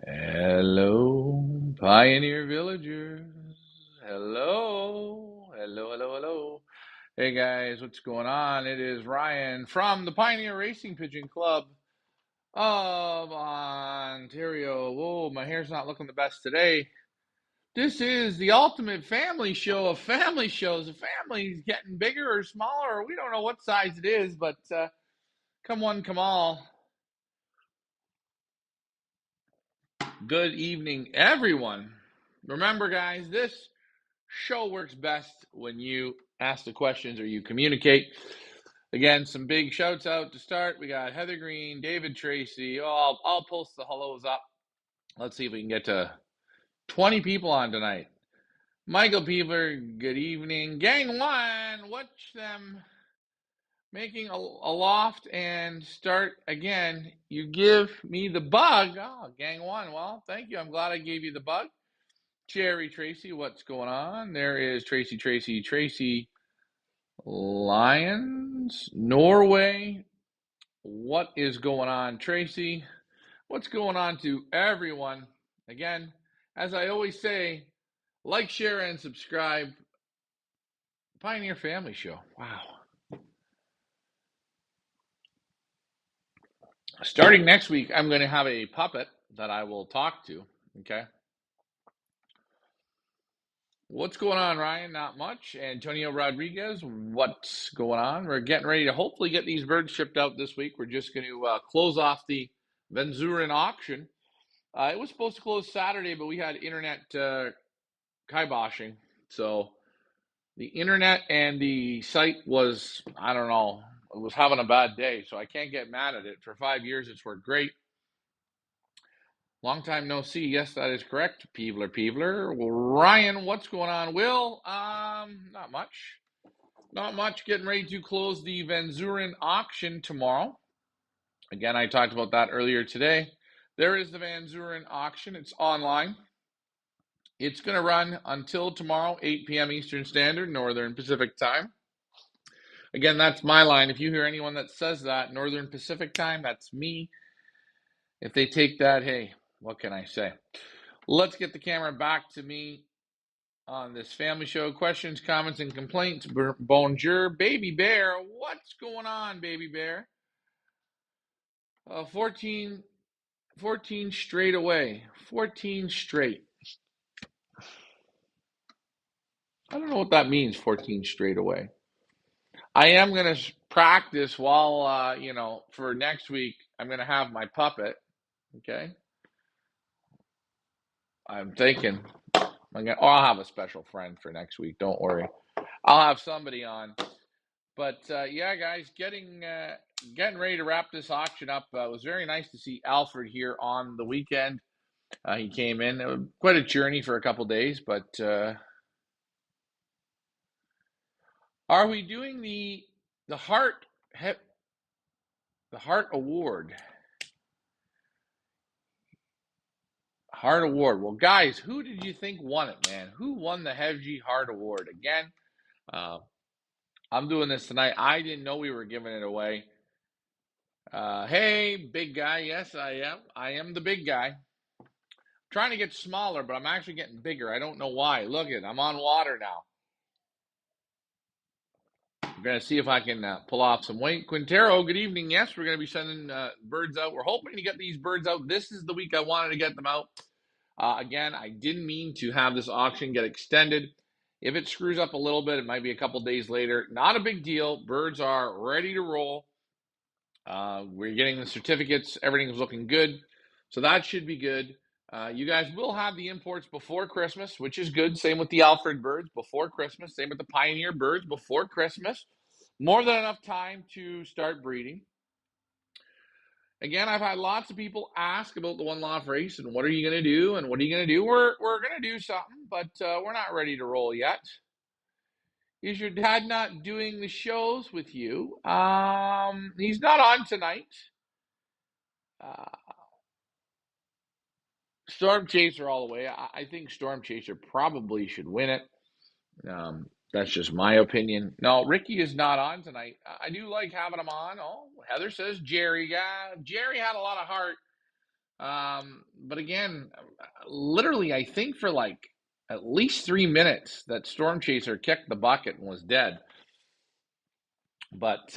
Hello, Pioneer Villagers. Hello, hello, hello, hello. Hey guys, what's going on? It is Ryan from the Pioneer Racing Pigeon Club of Ontario. Whoa, my hair's not looking the best today. This is the ultimate family show of family shows. The family's getting bigger or smaller. We don't know what size it is, but come one, come all. Good evening, everyone. Remember, guys, this show works best when you ask the questions or you communicate. Again, some big shouts out to start. We got Heather Green, David Tracy. Oh, I'll post the hellos up. Let's see if we can get to 20 people on tonight. Michael Peever, good evening. Gang one, watch them making a loft and start again. You give me the bug. Oh, gang one. Well, thank you. I'm glad I gave you the bug. Jerry Tracy, what's going on? There is Tracy Lions, Norway. What is going on, Tracy? What's going on to everyone? Again, as I always say, like, share, and subscribe. Pioneer Family Show. Wow. Starting next week, I'm going to have a puppet that I will talk to. Okay. What's going on, Ryan? Not much. Antonio Rodriguez, what's going on? We're getting ready to hopefully get these birds shipped out this week. We're just going to close off the Van Zuren auction. It was supposed to close Saturday, but we had internet kiboshing. So the internet and the site was, I don't know, it was having a bad day. So I can't get mad at it. For 5 years, it's worked great. Long time no see. Yes, that is correct. Peevler. Well, Ryan, what's going on? Will, not much. Not much. Getting ready to close the Van Zuren auction tomorrow. Again, I talked about that earlier today. There is the Van Zuren auction. It's online. It's going to run until tomorrow, 8 p.m. Eastern Standard, Northern Pacific Time. Again, that's my line. If you hear anyone that says that, Northern Pacific Time, that's me. If they take that, hey, what can I say? Let's get the camera back to me on this family show. Questions, comments, and complaints. Bonjour, Baby Bear. What's going on, Baby Bear? 14 straight away. 14 straight. I don't know what that means, 14 straight away. I am going to practice while, for next week, I'm going to have my puppet. Okay. I'm thinking, I'll have a special friend for next week. Don't worry. I'll have somebody on. But yeah, guys, getting ready to wrap this auction up. It was very nice to see Alfred here on the weekend. He came in. It was quite a journey for a couple days, but are we doing the Heart Award? Heart Award. Well, guys, who did you think won it, man? Who won the Hevji Heart Award? Again, I'm doing this tonight. I didn't know we were giving it away. Hey, big guy. Yes, I am. I am the big guy. I'm trying to get smaller, but I'm actually getting bigger. I don't know why. Look at it. I'm on water now. We're going to see if I can pull off some weight. Quintero, good evening. Yes, we're going to be sending birds out. We're hoping to get these birds out. This is the week I wanted to get them out. Again, I didn't mean to have this auction get extended. If it screws up a little bit, it might be a couple days later. Not a big deal. Birds are ready to roll. We're getting the certificates. Everything's looking good. So that should be good. You guys will have the imports before Christmas, which is good. Same with the Alfred birds before Christmas. Same with the Pioneer birds before Christmas. More than enough time to start breeding. Again, I've had lots of people ask about the one-loft race and what are you going to do and what are you going to do? We're going to do something, but we're not ready to roll yet. Is your dad not doing the shows with you? He's not on tonight. Storm Chaser all the way. I think Storm Chaser probably should win it. That's just my opinion. No, Ricky is not on tonight. I do like having him on. Oh, Heather says Jerry. Yeah, Jerry had a lot of heart. But again, literally, I think for like at least 3 minutes, that Storm Chaser kicked the bucket and was dead. But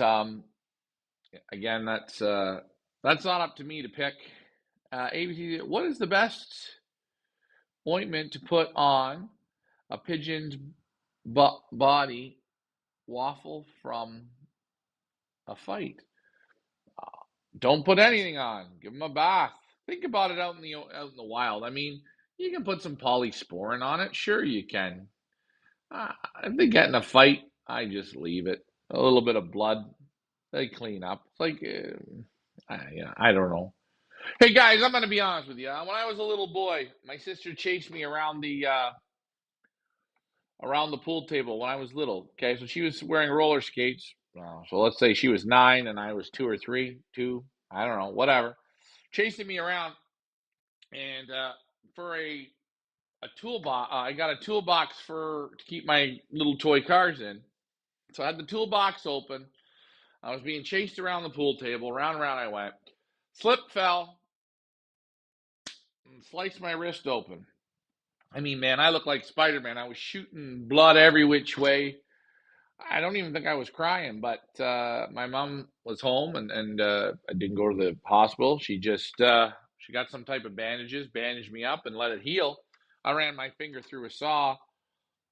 again, that's not up to me to pick. ABC, what is the best ointment to put on a pigeon's body waffle from a fight? Don't put anything on. Give them a bath. Think about it out in the wild. I mean, you can put some polysporin on it. Sure, you can. If they get in a fight, I just leave it. A little bit of blood, they clean up. It's like, I don't know. Hey guys, I'm gonna be honest with you. When I was a little boy, my sister chased me around the pool table when I was little. Okay, so she was wearing roller skates. So let's say she was 9 and I was 2 or 3, 2. I don't know, whatever. Chasing me around, and for a toolbox, I got a toolbox to keep my little toy cars in. So I had the toolbox open. I was being chased around the pool table. Round and round I went. Slipped, fell, and sliced my wrist open. I mean, man, I looked like Spider-Man. I was shooting blood every which way. I don't even think I was crying, but my mom was home, and I didn't go to the hospital. She got some type of bandages, bandaged me up, and let it heal. I ran my finger through a saw.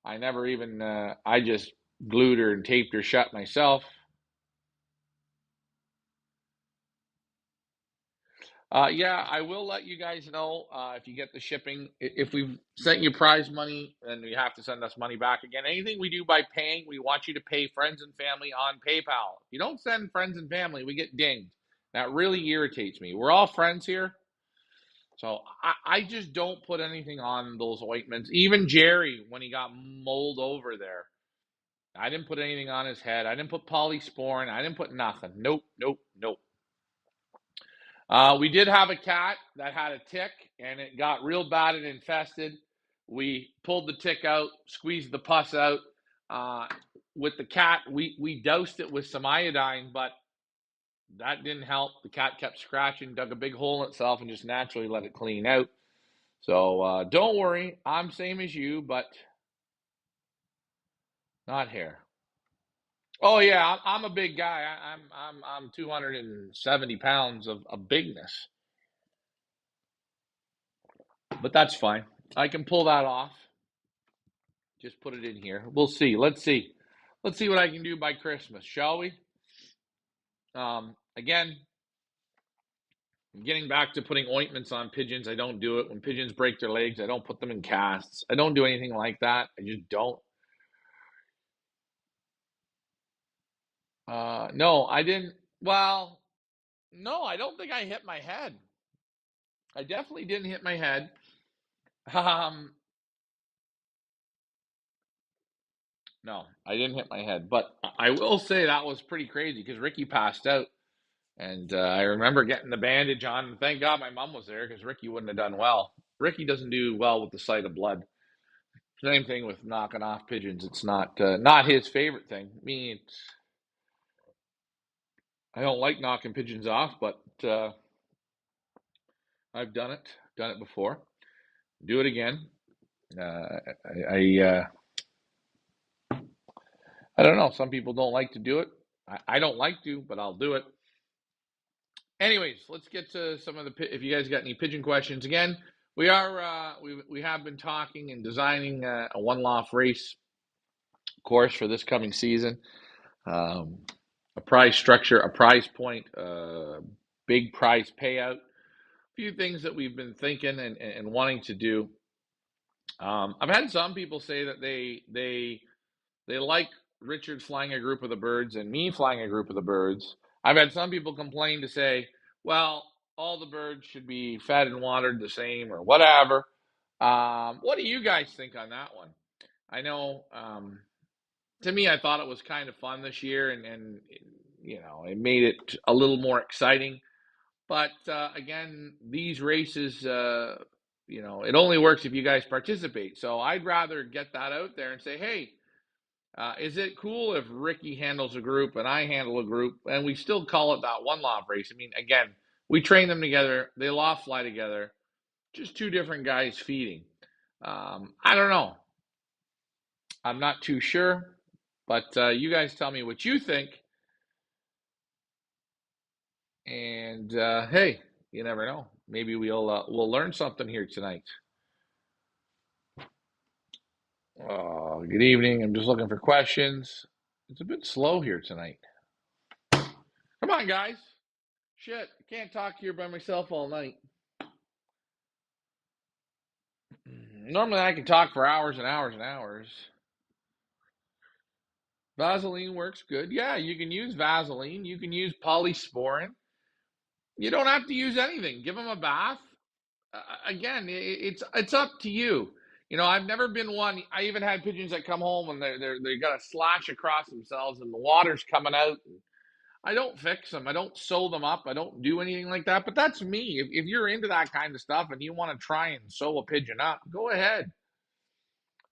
I just glued her and taped her shut myself. Yeah, I will let you guys know if you get the shipping. If we've sent you prize money, then you have to send us money back again. Anything we do by paying, we want you to pay friends and family on PayPal. If you don't send friends and family, we get dinged. That really irritates me. We're all friends here, so I just don't put anything on those ointments. Even Jerry, when he got mold over there, I didn't put anything on his head. I didn't put polysporin. I didn't put nothing. Nope, nope, nope. We did have a cat that had a tick, and it got real bad and infested. We pulled the tick out, squeezed the pus out. Uh, with the cat, we doused it with some iodine, but that didn't help. The cat kept scratching, dug a big hole in itself, and just naturally let it clean out. So don't worry, I'm same as you, but not hair. Oh yeah, I'm a big guy. I'm 270 pounds of bigness, but that's fine. I can pull that off. Just put it in here. We'll see. Let's see. Let's see what I can do by Christmas, shall we? Again, getting back to putting ointments on pigeons. I don't do it. When pigeons break their legs, I don't put them in casts. I don't do anything like that. I just don't. No, I didn't. Well, no, I don't think I hit my head. I definitely didn't hit my head. Um, no, I didn't hit my head. But I will say that was pretty crazy because Ricky passed out. And I remember getting the bandage on. Thank God my mom was there because Ricky wouldn't have done well. Ricky doesn't do well with the sight of blood. Same thing with knocking off pigeons. It's not his favorite thing. Me, I don't like knocking pigeons off, but I've done it before. Do it again. Uh, I don't know. Some people don't like to do it. I don't like to, but I'll do it. Anyways, let's get to some of the. If you guys got any pigeon questions, again, we have been talking and designing a one-loft race course for this coming season. Um, a prize structure, a prize point, big prize payout. A few things that we've been thinking and wanting to do. I've had some people say that they like Richard flying a group of the birds and me flying a group of the birds. I've had some people complain to say, well, all the birds should be fed and watered the same or whatever. What do you guys think on that one? I know, to me, I thought it was kind of fun this year, and it made it a little more exciting. But again, these races, it only works if you guys participate. So I'd rather get that out there and say, hey, is it cool if Ricky handles a group and I handle a group and we still call it that one loft race? I mean, again, We train them together. They loft fly together. Just two different guys feeding. I don't know. I'm not too sure, but you guys tell me what you think. And hey, you never know. Maybe we'll learn something here tonight. Good evening. I'm just looking for questions. It's a bit slow here tonight. Come on, guys. Shit, I can't talk here by myself all night. Normally I can talk for hours and hours and hours. Vaseline works good. Yeah, you can use Vaseline. You can use polysporin. You don't have to use anything. Give them a bath. Again, it's up to you. You know, I've never been one. I even had pigeons that come home and they got a slash across themselves and the water's coming out. I don't fix them. I don't sew them up. I don't do anything like that. But that's me. If you're into that kind of stuff and you want to try and sew a pigeon up, go ahead.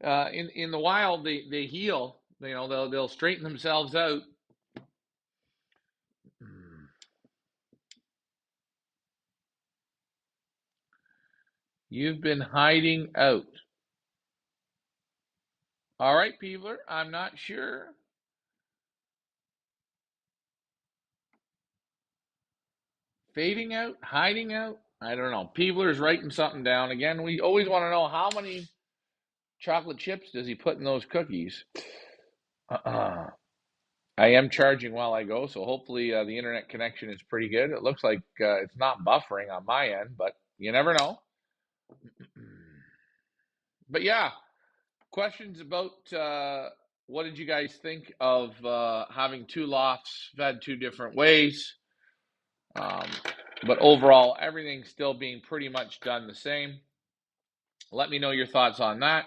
In the wild, they heal. You know, they'll straighten themselves out. You've been hiding out. All right, Peebler. I'm not sure. Fading out, hiding out. I don't know. Peebler's writing something down again. We always want to know how many chocolate chips does he put in those cookies. I am charging while I go, so hopefully the internet connection is pretty good. It looks like it's not buffering on my end, but you never know. But yeah, questions about what did you guys think of having two lofts fed two different ways? But overall, everything's still being pretty much done the same. Let me know your thoughts on that.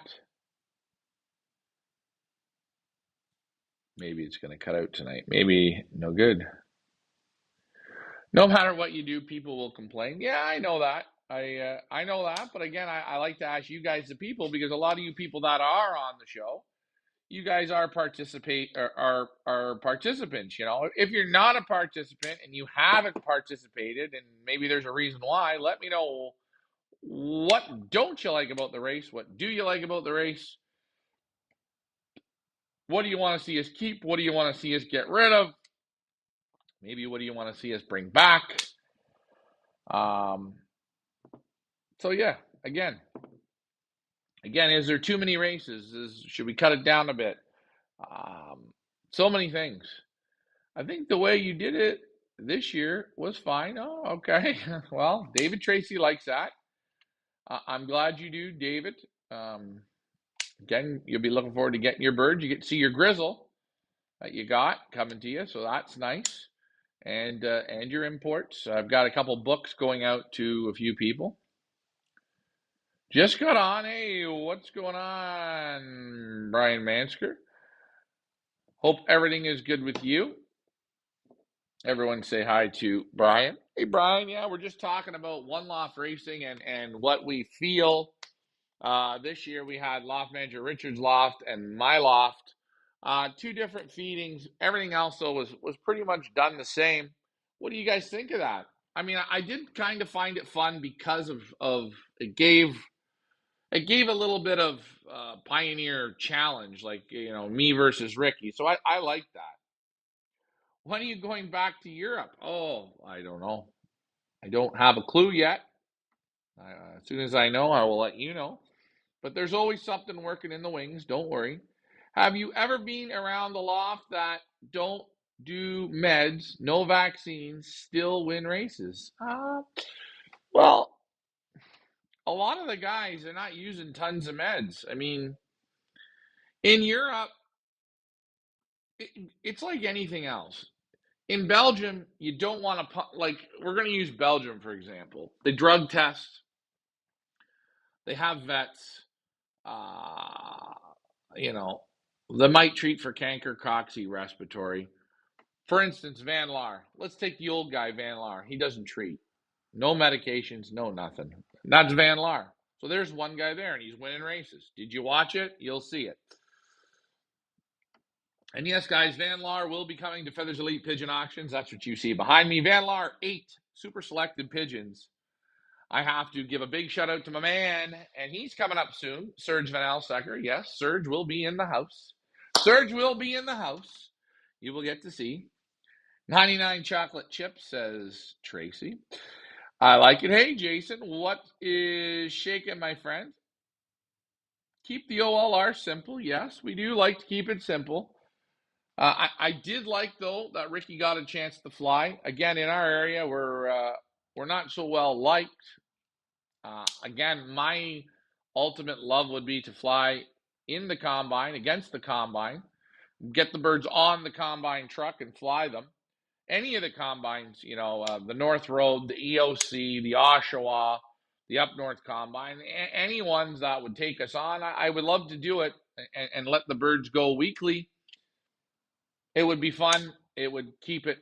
Maybe it's going to cut out tonight. Maybe no good. No matter what you do, people will complain. Yeah, I know that. I know that. But again, I like to ask you guys, the people, because a lot of you people that are on the show, you guys are are participants. You know, if you're not a participant and you haven't participated, and maybe there's a reason why, let me know. What don't you like about the race? What do you like about the race? What do you want to see us keep? What do you want to see us get rid of? Maybe what do you want to see us bring back? So yeah, again, is there too many races? Should we cut it down a bit? So many things. I think the way you did it this year was fine. Oh, okay. Well, David Tracy likes that. I'm glad you do, David. Again, you'll be looking forward to getting your birds. You get to see your grizzle that you got coming to you, so that's nice. And your imports. I've got a couple books going out to a few people. Just got on. Hey, what's going on, Brian Mansker? Hope everything is good with you. Everyone say hi to Brian. Hey, Brian. Yeah, we're just talking about one-loft racing and what we feel. This year we had Loft Manager Richard's loft and my loft. Two different feedings. Everything else though was pretty much done the same. What do you guys think of that? I mean, I did kind of find it fun because of it gave a little bit of Pioneer challenge, like me versus Ricky. So I like that. When are you going back to Europe? Oh, I don't know. I don't have a clue yet. As soon as I know, I will let you know. But there's always something working in the wings. Don't worry. Have you ever been around the loft that don't do meds, no vaccines, still win races? Well, a lot of the guys are not using tons of meds. I mean, in Europe, it's like anything else. In Belgium, you don't want to, like, we're going to use Belgium, for example. They drug test, they have vets, uh, you know, they might treat for canker, coxy, respiratory. For instance, Van Laar. Let's take the old guy, Van Laar. He doesn't treat. No medications, no nothing. That's Van Laar. So there's one guy there, and he's winning races. Did you watch it? You'll see it. And yes, guys, Van Laar will be coming to Feathers Elite Pigeon Auctions. That's what you see behind me. Van Laar 8 super selected pigeons, I have to give a big shout out to my man, and he's coming up soon, Serge Van Alsecker. Yes, Serge will be in the house. Serge will be in the house. You will get to see. 99 chocolate chips, says Tracy. I like it. Hey, Jason, what is shaking, my friend? Keep the OLR simple. Yes, we do like to keep it simple. I did like, though, that Ricky got a chance to fly. Again, in our area, we're not so well liked. Again, my ultimate love would be to fly in the combine, against the combine, get the birds on the combine truck and fly them. Any of the combines, the North Road, the EOC, the Oshawa, the Up North Combine, any ones that would take us on, I would love to do it and let the birds go weekly. It would be fun. It would keep it,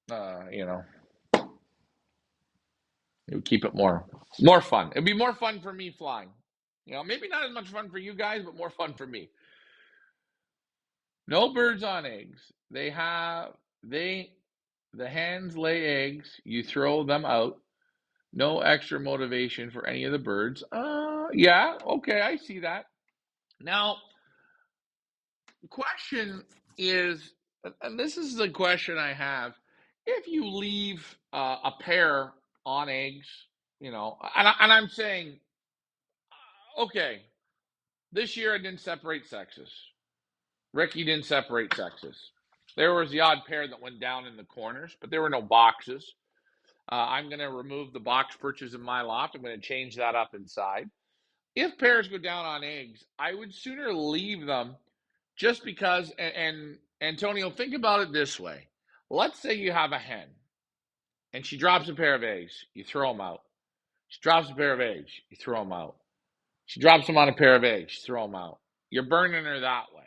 it would keep it more fun. It'd be more fun for me flying. Maybe not as much fun for you guys, but more fun for me. No birds on eggs. The hens lay eggs. You throw them out. No extra motivation for any of the birds. Yeah, okay, I see that. Now, the question is, and this is the question I have: if you leave a pair on eggs, and I'm saying, okay, this year I didn't separate sexes. Ricky didn't separate sexes. There was the odd pair that went down in the corners, but there were no boxes. I'm going to remove the box perches in my loft. I'm going to change that up inside. If pairs go down on eggs, I would sooner leave them just because. And Antonio, think about it this way. Let's say you have a hen and she drops a pair of eggs. You throw them out. She drops a pair of eggs. You throw them out. She drops them on a pair of eggs. You throw them out. You're burning her that way.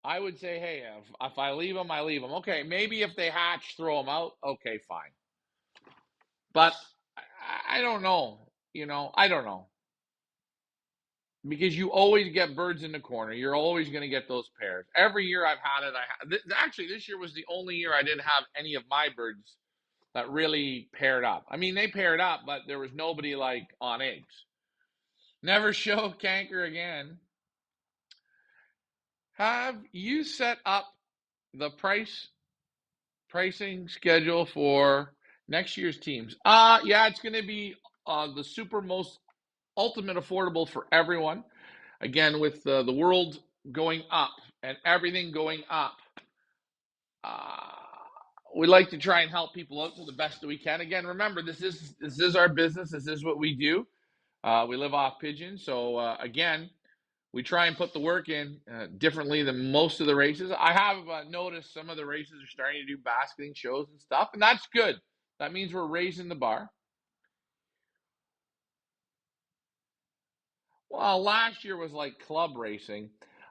I would say, hey, if I leave them, I leave them. Okay, maybe if they hatch, throw them out. Okay, fine. But I don't know. I don't know. Because you always get birds in the corner. You're always going to get those pairs. Every year I've had it. Actually, this year was the only year I didn't have any of my birds that really paired up. I mean, they paired up, but there was nobody like on eggs. Never show canker again. Have you set up the pricing schedule for next year's teams? Yeah, it's going to be the super most ultimate affordable for everyone. Again, with the world going up and everything going up, we like to try and help people out to the best that we can. Again, remember, this is our business. This is what we do. We live off Pigeon, so again, we try and put the work in differently than most of the races. I have noticed some of the races are starting to do basketing shows and stuff, and that's good. That means we're raising the bar. Well, last year was like club racing.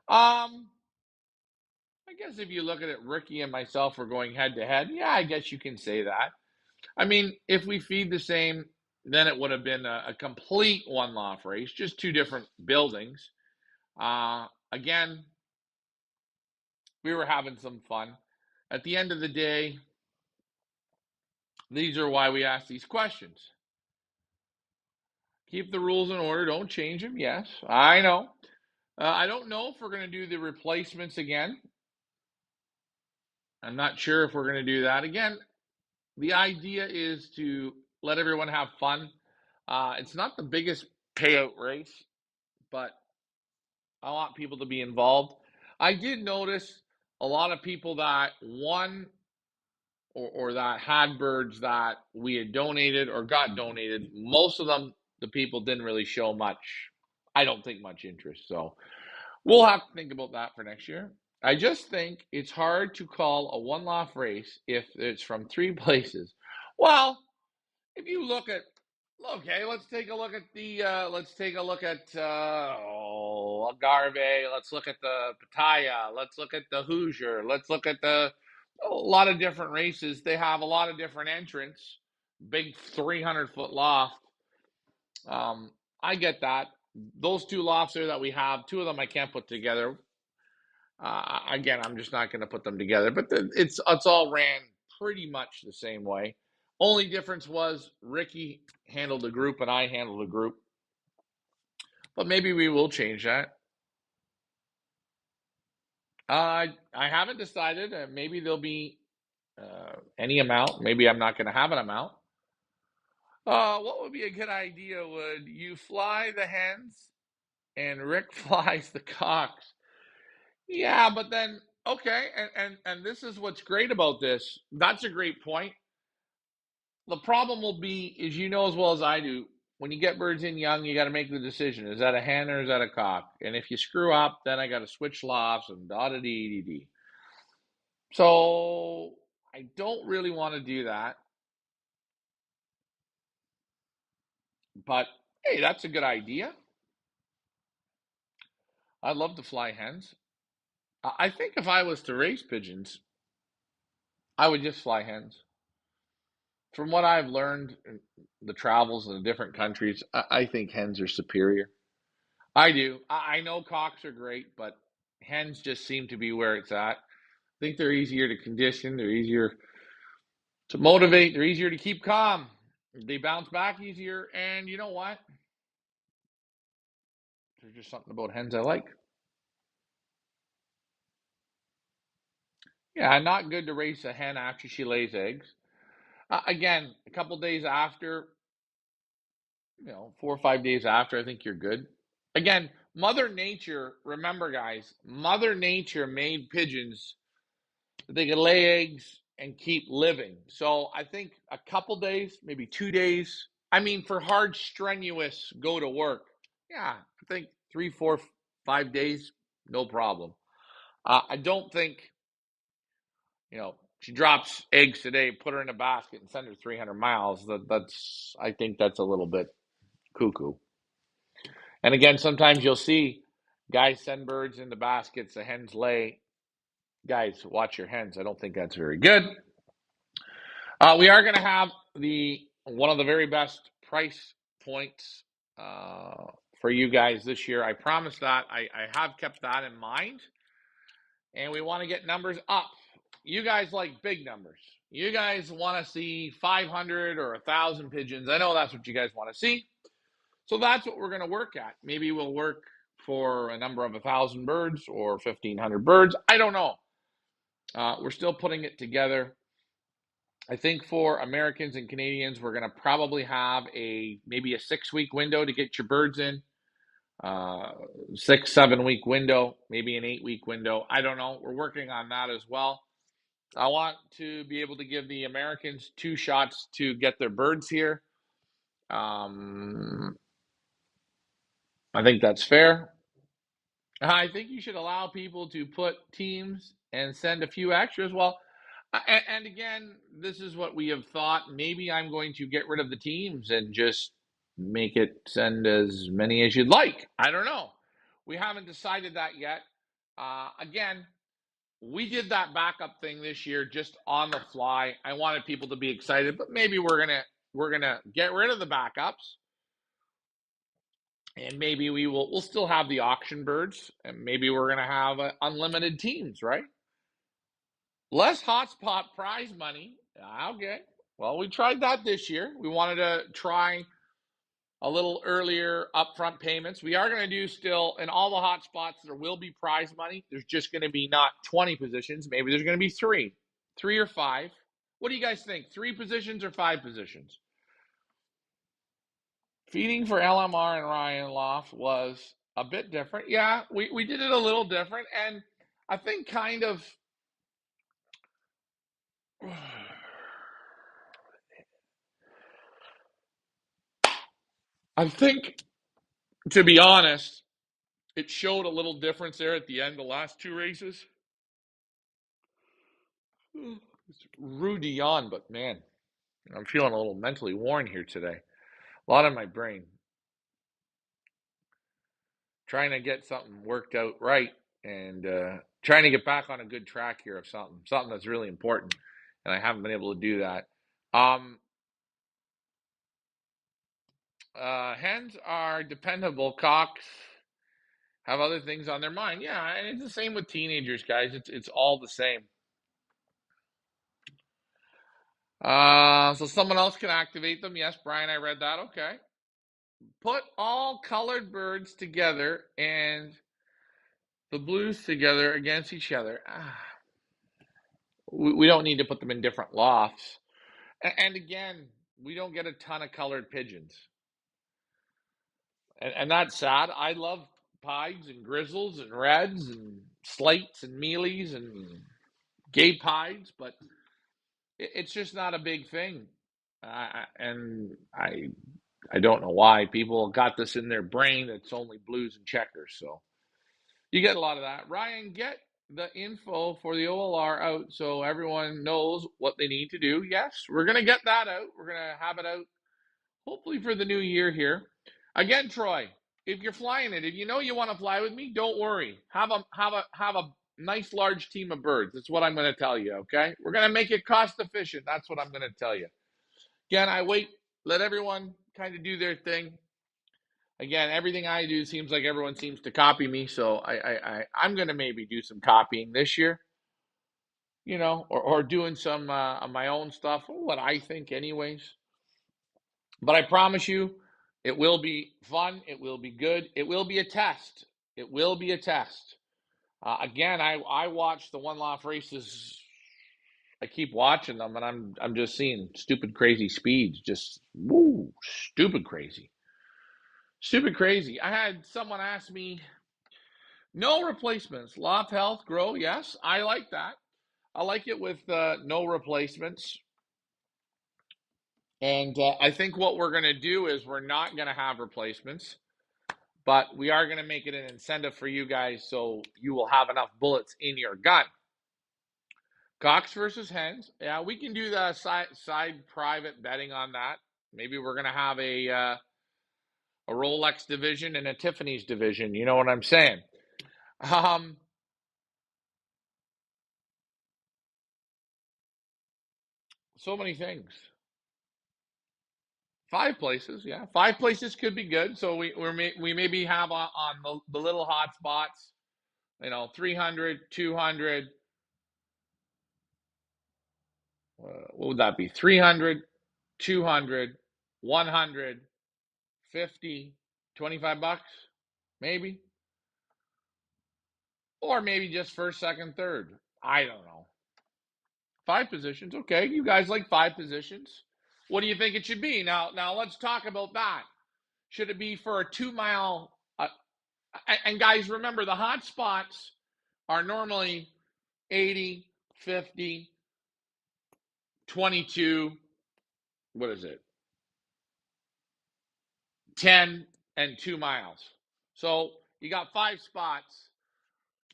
I guess if you look at it, Ricky and myself were going head to head. Yeah, I guess you can say that. I mean, if we feed the same, then it would have been a complete one-loft race, just two different buildings. Again, we were having some fun. At the end of the day, these are why we ask these questions. Keep the rules in order. Don't change them. Yes, I know. I don't know if we're going to do the replacements again. I'm not sure if we're going to do that again. The idea is to let everyone have fun. It's not the biggest payout race, but I want people to be involved. I did notice a lot of people that won or that had birds that we had donated or got donated. Most of them, the people didn't really show much, I don't think, much interest. So we'll have to think about that for next year. I just think it's hard to call a one-loft race if it's from three places. Well, if you look at, okay, let's take a look at Agave. Let's look at the Pattaya. Let's look at the Hoosier. Let's look at a lot of different races. They have a lot of different entrants. Big 300-foot loft. I get that. Those two lofts there that we have, two of them I can't put together. Again, I'm just not going to put them together, but it's all ran pretty much the same way. Only difference was Ricky handled the group and I handled the group, but maybe we will change that. I haven't decided. Maybe there'll be any amount. Maybe I'm not going to have an amount. What would be a good idea? Would you fly the hens and Rick flies the cocks? Yeah, but then okay, and this is what's great about this. That's a great point. The problem will be, is you know as well as I do, when you get birds in young, you got to make the decision: is that a hen or is that a cock? And if you screw up, then I got to switch lofts and da da dee dee dee. So I don't really want to do that, but hey, that's a good idea. I'd love to fly hens. I think if I was to raise pigeons, I would just fly hens. From what I've learned in the travels in the different countries, I think hens are superior. I do. I know cocks are great, but hens just seem to be where it's at. I think they're easier to condition, they're easier to motivate, they're easier to keep calm. They bounce back easier, and you know what? There's just something about hens I like. Yeah, not good to raise a hen after she lays eggs. Again, a couple days after, 4 or 5 days after, I think you're good. Again, Mother Nature, remember guys, Mother Nature made pigeons that they could lay eggs and keep living. So I think a couple days, maybe 2 days. I mean, for hard, strenuous go to work, yeah, I think 3, 4, 5 days, no problem. I don't think, she drops eggs today, put her in a basket and send her 300 miles. I think that's a little bit cuckoo. And again, sometimes you'll see guys send birds in the baskets, the hens lay. Guys, watch your hens. I don't think that's very good. We are going to have the one of the very best price points for you guys this year. I promise that. I have kept that in mind, and we want to get numbers up. You guys like big numbers. You guys want to see 500 or 1,000 pigeons. I know that's what you guys want to see. So that's what we're going to work at. Maybe we'll work for a number of 1,000 birds or 1,500 birds. I don't know. We're still putting it together. I think for Americans and Canadians, we're going to probably have maybe a 6-week window to get your birds in. 6, 7 week window, maybe an 8-week window. I don't know. We're working on that as well. I want to be able to give the Americans 2 shots to get their birds here. I think that's fair. I think you should allow people to put teams and send a few extras. Well, and again, this is what we have thought. Maybe I'm going to get rid of the teams and just make it send as many as you'd like. I don't know. We haven't decided that yet. Again, we did that backup thing this year just on the fly. I wanted people to be excited, but maybe we're gonna get rid of the backups, and maybe we'll still have the auction birds, and maybe we're gonna have unlimited teams, right? Less hotspot prize money. Okay. Well, we tried that this year. We wanted to try a little earlier upfront payments. We are going to do still in all the hotspots. There will be prize money. There's just going to be not 20 positions. Maybe there's going to be three or five. What do you guys think? 3 positions or 5 positions? Feeding for LMR and Ryan Loft was a bit different. Yeah, we did it a little different, and I think kind of. I think, to be honest, it showed a little difference there at the end, the last 2 races. It's Rudy yawn, but man, I'm feeling a little mentally worn here today. A lot on my brain. Trying to get something worked out right, and trying to get back on a good track here of something that's really important, and I haven't been able to do that. Hens are dependable. Cocks have other things on their mind. Yeah, and it's the same with teenagers, guys. It's all the same. So someone else can activate them. Yes, Brian, I read that. Okay. Put all colored birds together and the blues together against each other. We don't need to put them in different lofts. And again, we don't get a ton of colored pigeons. And that's sad. I love pies and grizzles and reds and slates and mealies and gay pies, but it's just not a big thing. And I don't know why people got this in their brain. It's only blues and checkers. So you get a lot of that. Ryan, get the info for the OLR out so everyone knows what they need to do. Yes, we're going to get that out. We're going to have it out hopefully for the new year here. Again, Troy, if you're flying it, if you know you want to fly with me, don't worry. Have a nice large team of birds. That's what I'm going to tell you, okay? We're going to make it cost efficient. That's what I'm going to tell you. Again, I wait, let everyone kind of do their thing. Again, everything I do seems like everyone seems to copy me, so I'm going to maybe do some copying this year, or doing some of my own stuff, what I think anyways. But I promise you, it will be fun. It will be good. It will be a test. It will be a test. Again, I watch the one-loft races. I keep watching them, and I'm just seeing stupid, crazy speeds. Just woo, stupid, crazy, stupid, crazy. I had someone ask me, no replacements, loft health, grow. Yes, I like that. I like it with no replacements. And I think what we're going to do is we're not going to have replacements, but we are going to make it an incentive for you guys so you will have enough bullets in your gun. Cocks versus hens. Yeah, we can do the side private betting on that. Maybe we're going to have a Rolex division and a Tiffany's division. You know what I'm saying? So many things. 5 places, yeah. 5 places could be good. So we maybe have on the little hot spots, 300, 200. What would that be? 300, 200, 100, 50, 25 bucks, maybe. Or maybe just first, second, third. I don't know. 5 positions. Okay, you guys like 5 positions. What do you think it should be? Now let's talk about that. Should it be for a 2 mile? And guys, remember the hot spots are normally 80, 50, 22. What is it? 10 and 2 miles. So you got 5 spots.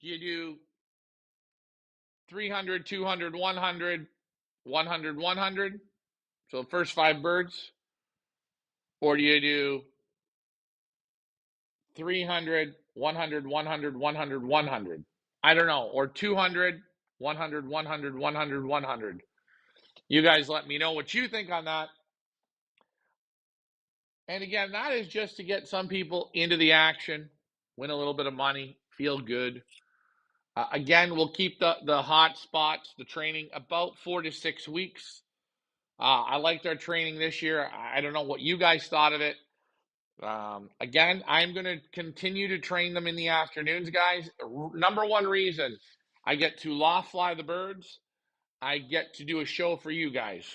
You do 300, 200, 100, 100, 100. So the first 5 birds. Or do you do 300, 100, 100, 100, 100? I don't know. Or 200, 100, 100, 100, 100. You guys let me know what you think on that. And again, that is just to get some people into the action, win a little bit of money, feel good. Again, we'll keep the hot spots, the training, about 4 to 6 weeks. I liked our training this year. I don't know what you guys thought of it. Again, I'm going to continue to train them in the afternoons, guys. Number one reason, I get to loft fly the birds. I get to do a show for you guys.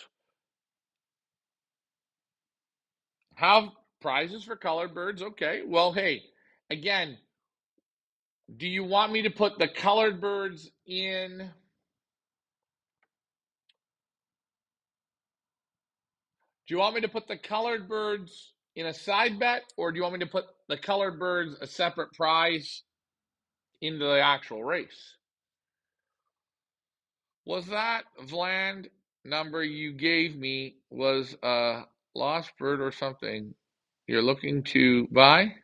Have prizes for colored birds. Okay. Well, hey, again, do you want me to put the colored birds in? Do you want me to put the colored birds in a side bet, or do you want me to put the colored birds a separate prize into the actual race? Was that Vland number you gave me was a lost bird or something you're looking to buy?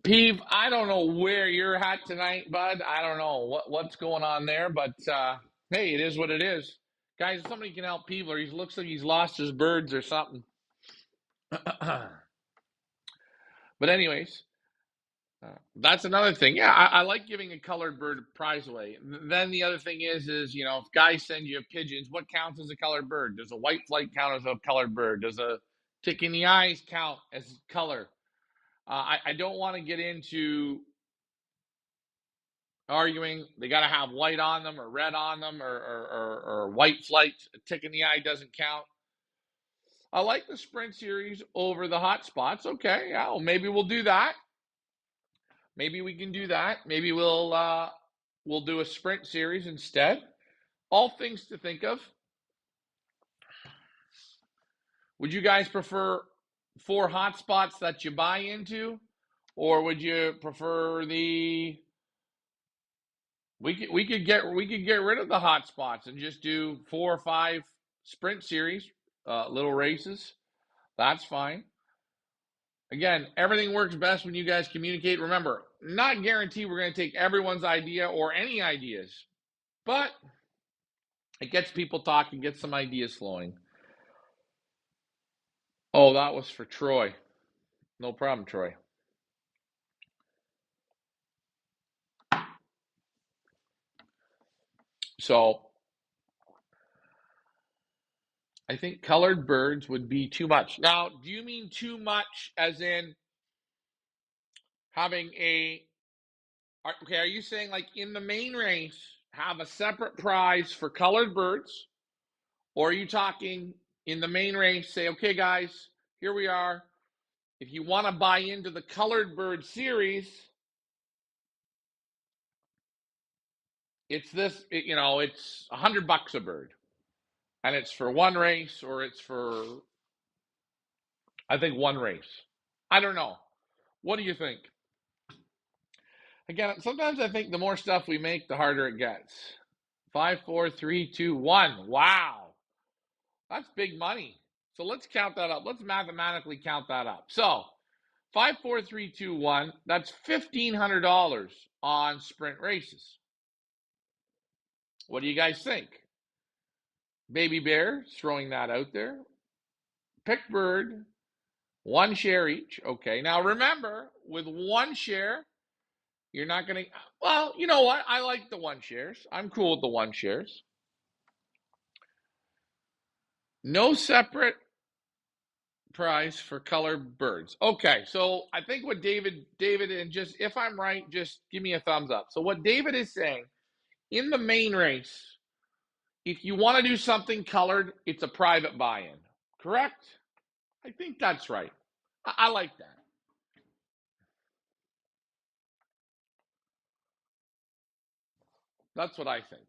Peeve, I don't know where you're at tonight, bud. I don't know what's going on there, but hey, it is what it is. Guys, if somebody can help Peeve, or he looks like he's lost his birds or something. But anyways, That's another thing. Yeah, I like giving a colored bird a prize away. Then the other thing is if guys send you pigeons, what counts as a colored bird? Does a white flight count as a colored bird? Does a tick in the eyes count as color? I don't want to get into arguing they got to have white on them or red on them or white flight. A tick in the eye doesn't count. I like the sprint series over the hot spots. Okay, yeah, well, maybe we'll do that. Maybe we can do that. Maybe we'll do a sprint series instead. All things to think of. Would you guys prefer 4 hot spots that you buy into, or would you prefer the we could get rid of the hot spots and just do 4 or 5 sprint series, little races. That's fine. Again, everything works best when you guys communicate. Remember, not guarantee we're going to take everyone's idea or any ideas, but it gets people talking, gets some ideas flowing. Oh, that was for Troy. No problem, Troy. So I think colored birds would be too much. Now, do you mean too much as in having okay, are you saying like in the main race, have a separate prize for colored birds? Or are you talking in the main race, say, okay, guys, here we are. If you want to buy into the colored bird series, it's it's $100 a bird. And it's for one race, or it's for, I think, one race. I don't know. What do you think? Again, sometimes I think the more stuff we make, the harder it gets. 5, 4, 3, 2, 1. Wow. That's big money. So let's count that up. Let's mathematically count that up. So 5, 4, 3, 2, 1. That's $1,500 on sprint races. What do you guys think? Baby Bear, throwing that out there. Pickbird, 1 share each. Okay. Now remember, with 1 share, you're not going to. Well, you know what? I like the 1 shares. I'm cool with the 1 shares. No separate prize for colored birds. Okay, so I think what David, and just if I'm right, just give me a thumbs up. So what David is saying, in the main race, if you want to do something colored, it's a private buy-in. Correct? I think that's right. I like that. That's what I think.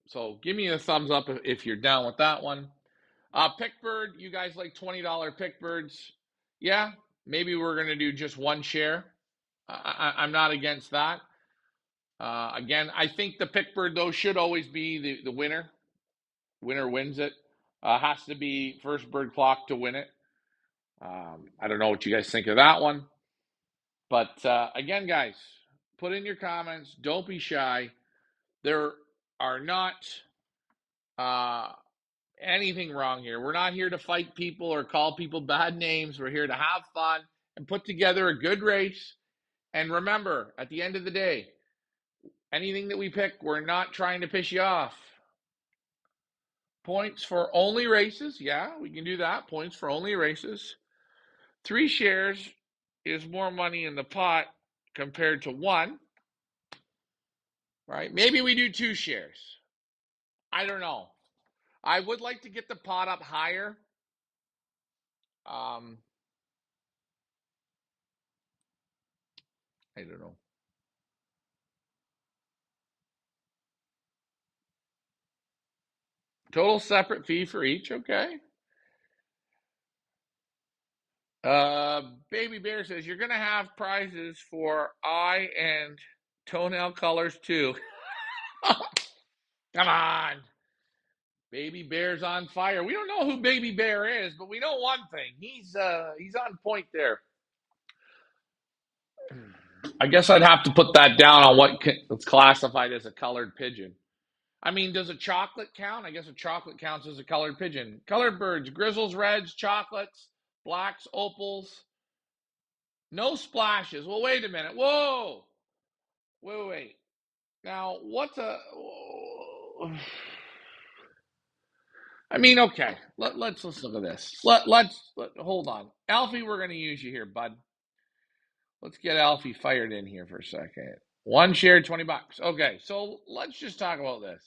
So give me a thumbs up if you're down with that one. Pickbird, you guys like $20 pickbirds? Yeah, maybe we're going to do just 1 share. I'm not against that. Again, I think the pickbird, though, should always be the winner. Winner wins it. Has to be first bird clock to win it. I don't know what you guys think of that one. But again, guys, put in your comments. Don't be shy. There are not anything wrong here. We're not here to fight people or call people bad names. We're here to have fun and put together a good race. And remember, at the end of the day, anything that we pick, we're not trying to piss you off. Points for only races. Yeah, we can do that. Points for only races. 3 shares is more money in the pot compared to 1. Right? Maybe we do 2 shares. I don't know. I would like to get the pot up higher. I don't know. Total separate fee for each. Okay. Baby Bear says you're gonna have prizes for eye and toenail colors too. Come on. Baby Bear's on fire. We don't know who Baby Bear is, but we know one thing. He's on point there. I guess I'd have to put that down on what's classified as a colored pigeon. I mean, does a chocolate count? I guess a chocolate counts as a colored pigeon. Colored birds, grizzles, reds, chocolates, blacks, opals. No splashes. Well, wait a minute. Whoa. Wait. Now, what's a... I mean, okay. Let's look at this. Hold on. Alfie, we're going to use you here, bud. Let's get Alfie fired in here for a second. One share, $20. Okay, so let's just talk about this.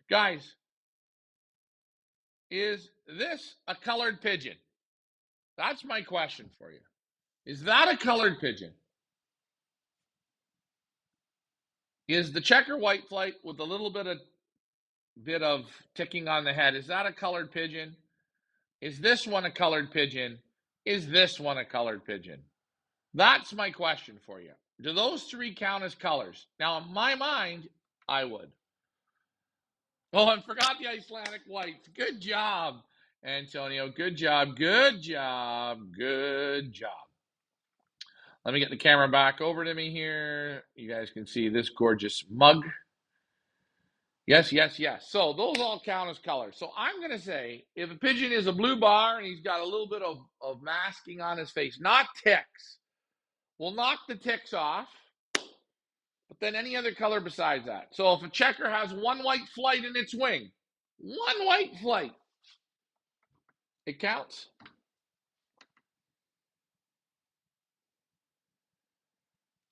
Guys, is this a colored pigeon? That's my question for you. Is that a colored pigeon? Is the checker white flight with a little bit of ticking on the head, is that a colored pigeon? Is this one a colored pigeon? Is this one a colored pigeon? That's my question for you. Do those three count as colors? Now, in my mind, I would. Oh, I forgot the Icelandic whites. Good job, Antonio. Good job. Good job. Good job. Let me get the camera back over to me here. You guys can see this gorgeous mug. Yes. So those all count as colors. So I'm going to say if a pigeon is a blue bar and he's got a little bit of masking on his face, not ticks, we'll knock the ticks off, but then any other color besides that. So if a checker has one white flight in its wing, one white flight, it counts.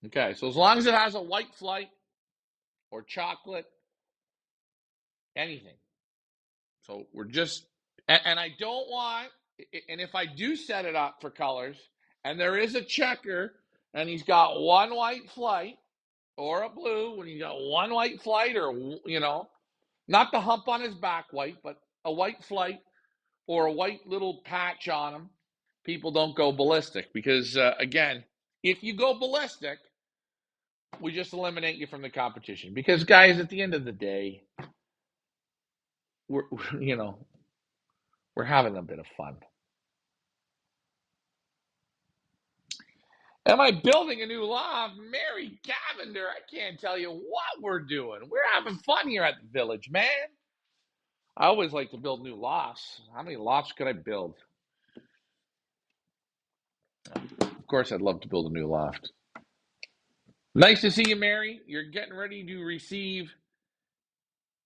Okay, so as long as it has a white flight or chocolate, anything. So we're just, and I don't want, and if I do set it up for colors, and there is a checker, and he's got one white flight, or a blue, when he's got one white flight, or, not the hump on his back white, but a white flight, or a white little patch on him, people don't go ballistic. Because, again, if you go ballistic, we just eliminate you from the competition. Because, guys, at the end of the day, we're having a bit of fun. Am I building a new loft? Mary Cavender, I can't tell you what we're doing. We're having fun here at the village, man. I always like to build new lofts. How many lofts could I build? Of course, I'd love to build a new loft. Nice to see you, Mary. You're getting ready to receive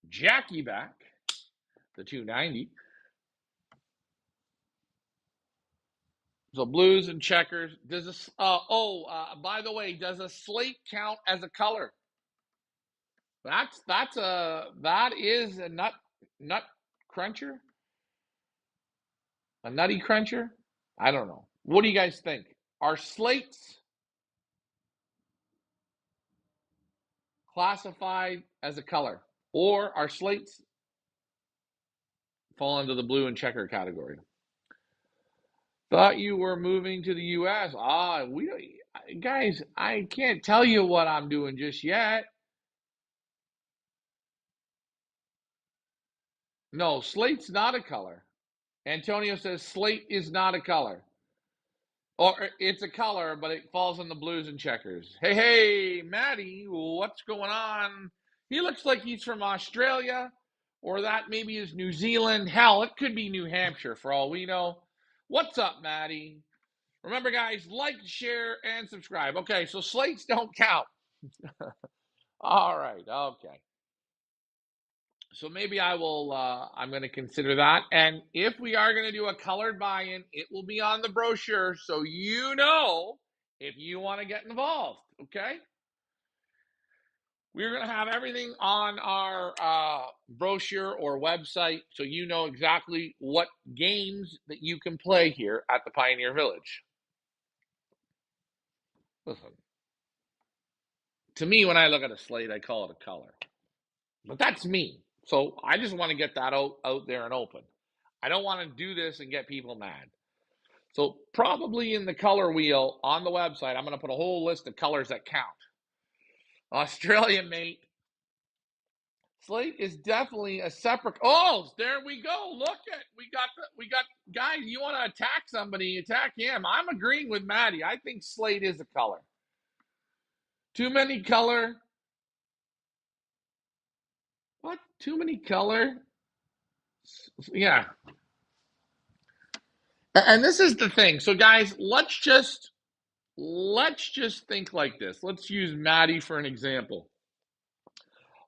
Jackie back, the 290. So blues and checkers. By the way, does a slate count as a color? That is a nut cruncher, a nutty cruncher. I don't know. What do you guys think? Are slates classified as a color, or are slates fall into the blue and checker category? Thought you were moving to the U.S. Guys, I can't tell you what I'm doing just yet. No, slate's not a color. Antonio says slate is not a color. Or it's a color, but it falls in the blues and checkers. Hey, Maddie, what's going on? He looks like he's from Australia, or that maybe is New Zealand. Hell, it could be New Hampshire for all we know. What's up, Maddie? Remember, guys, like, share, and subscribe. Okay, so slates don't count. All right, okay. So maybe I'm going to consider that. And if we are going to do a colored buy-in, it will be on the brochure so you know if you want to get involved, okay? We're going to have everything on our brochure or website so you know exactly what games that you can play here at the Pioneer Village. Listen, to me, when I look at a slate, I call it a color. But that's me. So I just want to get that out there and open. I don't want to do this and get people mad. So probably in the color wheel on the website, I'm going to put a whole list of colors that count. Australian mate. Slate is definitely a separate. Oh, there we go. Look at we got guys. You want to attack somebody? Attack him. I'm agreeing with Maddie. I think slate is a color. Too many color. What? Too many color? Yeah. And this is the thing. So, guys, let's just let's just think like this. Let's use Maddie for an example.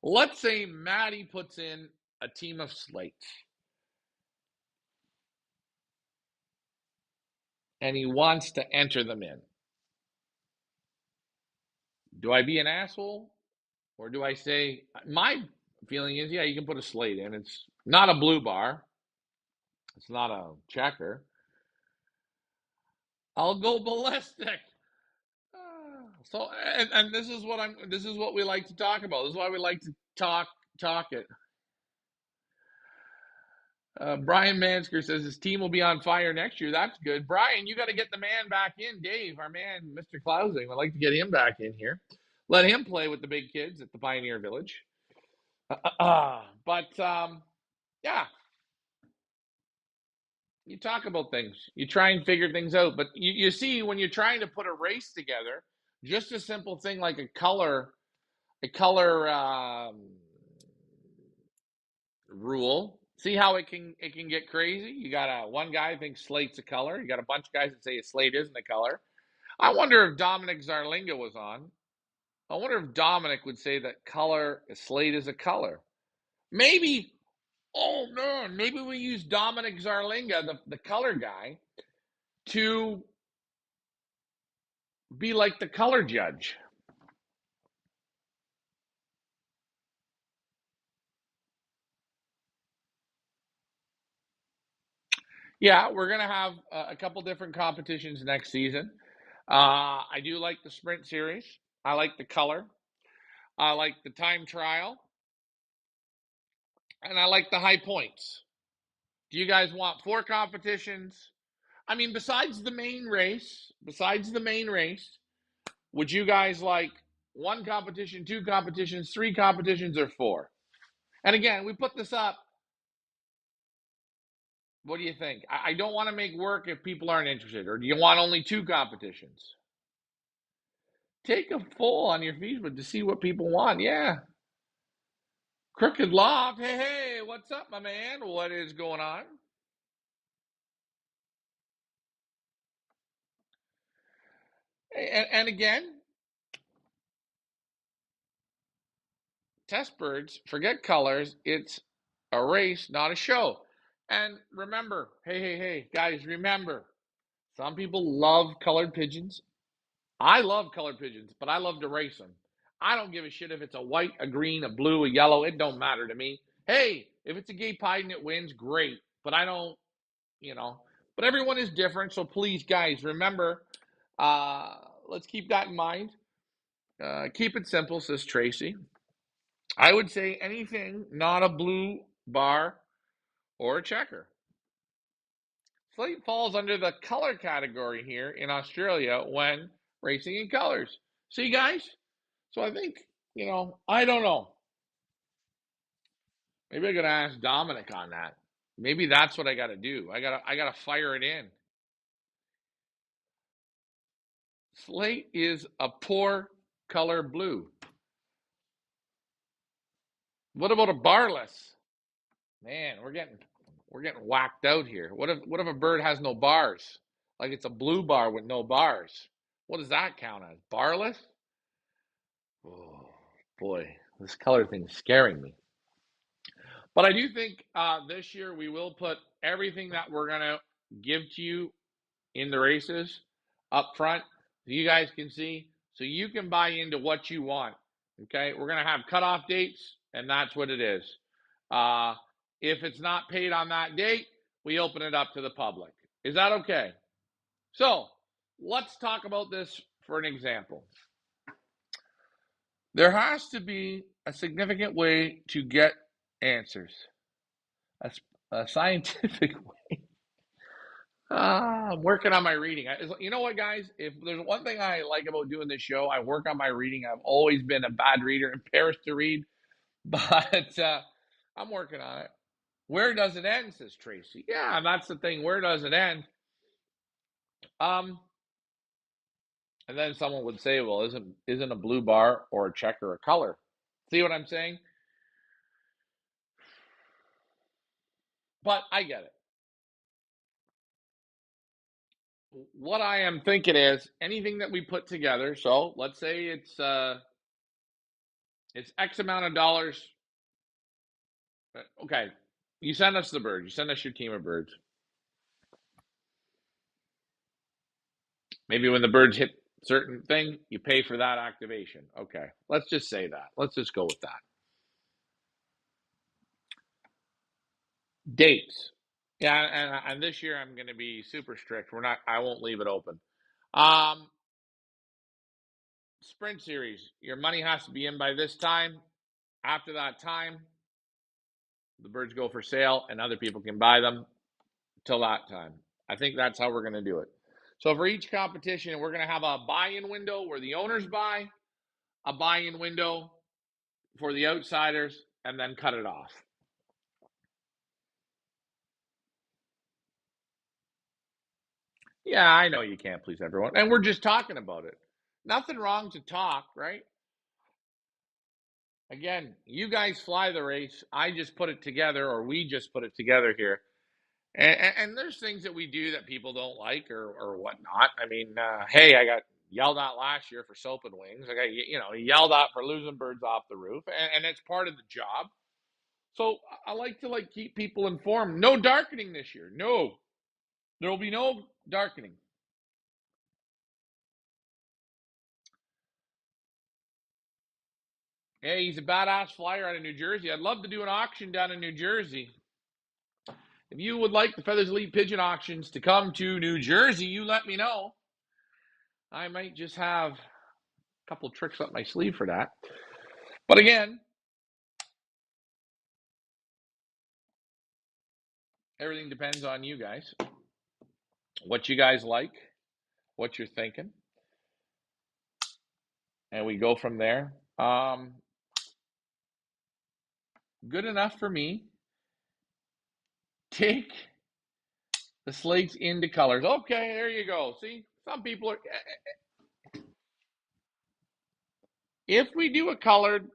Let's say Maddie puts in a team of slates and he wants to enter them in. Do I be an asshole? Or do I say, my feeling is, yeah, you can put a slate in. It's not a blue bar. It's not a checker. I'll go ballistic. So, and this is what we like to talk about. This is why we like to talk it. Brian Mansker says his team will be on fire next year. That's good. Brian, you got to get the man back in. Dave, our man, Mr. Klausing, I'd like to get him back in here. Let him play with the big kids at the Pioneer Village. Yeah, you talk about things. You try and figure things out. But you see, when you're trying to put a race together, just a simple thing like a color rule. See how it can get crazy? You got one guy thinks slate's a color. You got a bunch of guys that say a slate isn't a color. I wonder if Dominic Zarlinga was on. I wonder if Dominic would say that slate is a color. Maybe, oh man, maybe we use Dominic Zarlinga, the color guy, to be like the color judge. Yeah, we're gonna have a couple different competitions next season. I do like the sprint series. I like the color. I like the time trial, and I like the high points. Do you guys want 4 competitions? I mean, besides the main race, would you guys like 1 competition, 2 competitions, 3 competitions, or 4? And again, we put this up. What do you think? I don't want to make work if people aren't interested. Or do you want only 2 competitions? Take a poll on your Facebook to see what people want. Yeah. Crooked Loft. Hey, hey, what's up, my man? What is going on? And again, test birds, forget colors. It's a race, not a show. And remember, hey, guys, remember, some people love colored pigeons. I love colored pigeons, but I love to race them. I don't give a shit if it's a white, a green, a blue, a yellow. It don't matter to me. Hey, if it's a gay pied and it wins, great. But I don't, you know. But everyone is different. So please, guys, remember, uh, let's keep that in mind. Keep it simple, says Tracy. I would say anything not a blue bar or a checker. Slate falls under the color category here in Australia when racing in colors. See, guys? So I think, I don't know. Maybe I gotta ask Dominic on that. Maybe that's what I gotta do. I gotta fire it in. Slate is a poor color blue. What about a barless? Man, we're getting whacked out here. What if a bird has no bars? Like it's a blue bar with no bars. What does that count as? Barless? Oh boy, this color thing is scaring me. But I do think this year we will put everything that we're gonna give to you in the races up front so you guys can see, so you can buy into what you want. Okay, we're gonna have cutoff dates, and that's what it is. Uh, if it's not paid on that date, we open it up to the public. Is that okay? So let's talk about this for an example. There has to be a significant way to get answers, a, a scientific way. I'm working on my reading. You know what, guys? If there's one thing I like about doing this show, I work on my reading. I've always been a bad reader, embarrassed to read, but I'm working on it. Where does it end? Says Tracy. Yeah, that's the thing. Where does it end? Um, and then someone would say, "Well, isn't a blue bar or a checker a color?" See what I'm saying? But I get it. what I am thinking is anything that we put together. So let's say it's X amount of dollars. Okay, you send us the birds. You send us your team of birds. Maybe when the birds hit certain thing, you pay for that activation. Okay, let's just say that. Let's just go with that. Dates. Yeah, and this year I'm going to be super strict. We're not. I won't leave it open. Um, Sprint series. Your money has to be in by this time. After that time, the birds go for sale, and other people can buy them till that time. I think that's how we're going to do it. So for each competition, we're going to have a buy-in window where the owners buy, a buy-in window for the outsiders, and then cut it off. Yeah, I know you can't please everyone. And we're just talking about it. Nothing wrong to talk, right? Again, you guys fly the race. I just put it together, or we just put it together here. And there's things that we do that people don't like or whatnot. I mean, hey, I got yelled at last year for soap and wings. I got, yelled at for losing birds off the roof. And it's part of the job. So I like to keep people informed. No darkening this year. No, there will be no darkening. Hey, he's a badass flyer out of New Jersey. I'd love to do an auction down in New Jersey. If you would like the Feathers Elite Pigeon auctions to come to New Jersey, you let me know. I might just have a couple tricks up my sleeve for that. But again, everything depends on you guys. What you guys like, what you're thinking. And we go from there. Good enough for me. Take the slates into colors. Okay, there you go. See, some people are. If we do a colored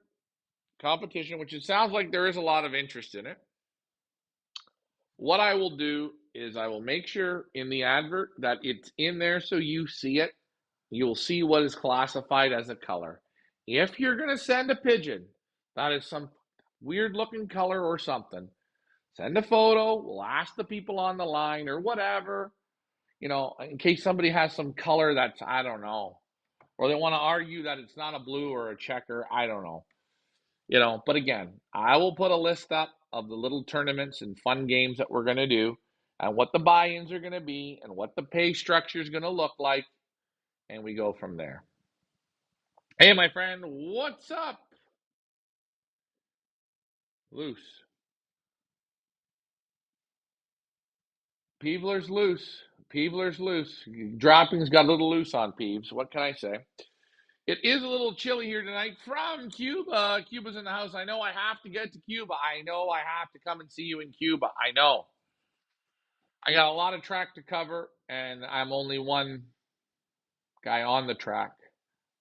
competition, which it sounds like there is a lot of interest in it, what I will do is I will make sure in the advert that it's in there so you see it. You'll see what is classified as a color. If you're going to send a pigeon that is some weird looking color or something, send a photo. We'll ask the people on the line or whatever, in case somebody has some color that's, I don't know, or they want to argue that it's not a blue or a checker. I don't know. But again, I will put a list up of the little tournaments and fun games that we're going to do and what the buy-ins are going to be and what the pay structure is going to look like, and we go from there. Hey, my friend, what's up? Loose. Peevler's loose. Peevler's loose. Droppings got a little loose on Peeves. What can I say? It is a little chilly here tonight from Cuba. Cuba's in the house. I know I have to get to Cuba. I know I have to come and see you in Cuba. I know. I got a lot of track to cover, and I'm only one guy on the track,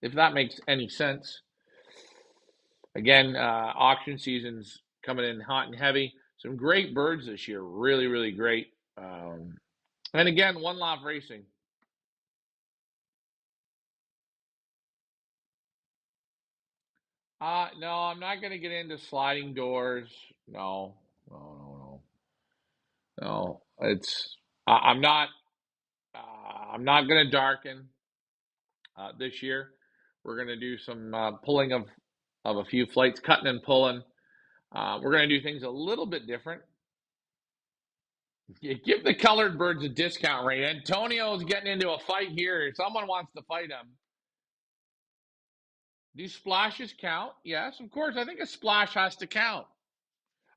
if that makes any sense. Again, auction season's coming in hot and heavy. Some great birds this year. Really, really great. And again, One-loft racing. No, I'm not going to get into sliding doors. No, no, no, no. I'm not. I'm not going to darken this year. We're going to do some pulling of a few flights, cutting and pulling. We're going to do things a little bit different. You give the colored birds a discount rate. Antonio's getting into a fight here. Someone wants to fight him. Do splashes count? Yes, of course. I think a splash has to count.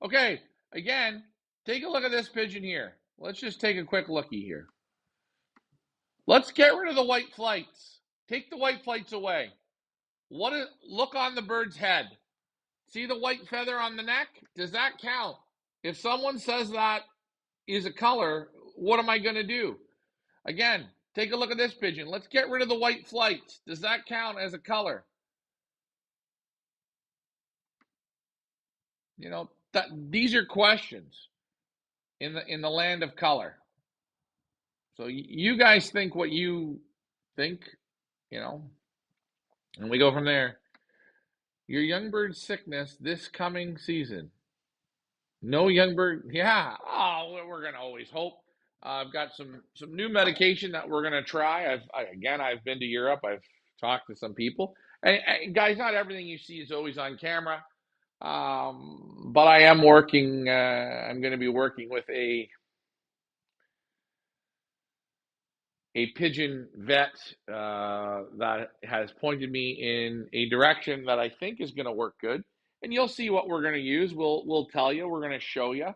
Okay, again, take a look at this pigeon here. Let's just take a quick looky here. Let's get rid of the white flights. Take the white flights away. Look on the bird's head. See the white feather on the neck? Does that count? If someone says that is a color, what am I going to do? Again, take a look at this pigeon. Let's get rid of the white flights. Does that count as a color? These are questions in the land of color. So you guys think what you think, you know, and we go from there. Your young bird sickness this coming season. No young bird. Yeah. Oh, we're gonna always hope. I've got some new medication that we're gonna try. I've been to Europe. I've talked to some people. And guys, not everything you see is always on camera. But I am working. I'm going to be working with a pigeon vet that has pointed me in a direction that I think is going to work good. And you'll see what we're going to use. We'll tell you. We're going to show you.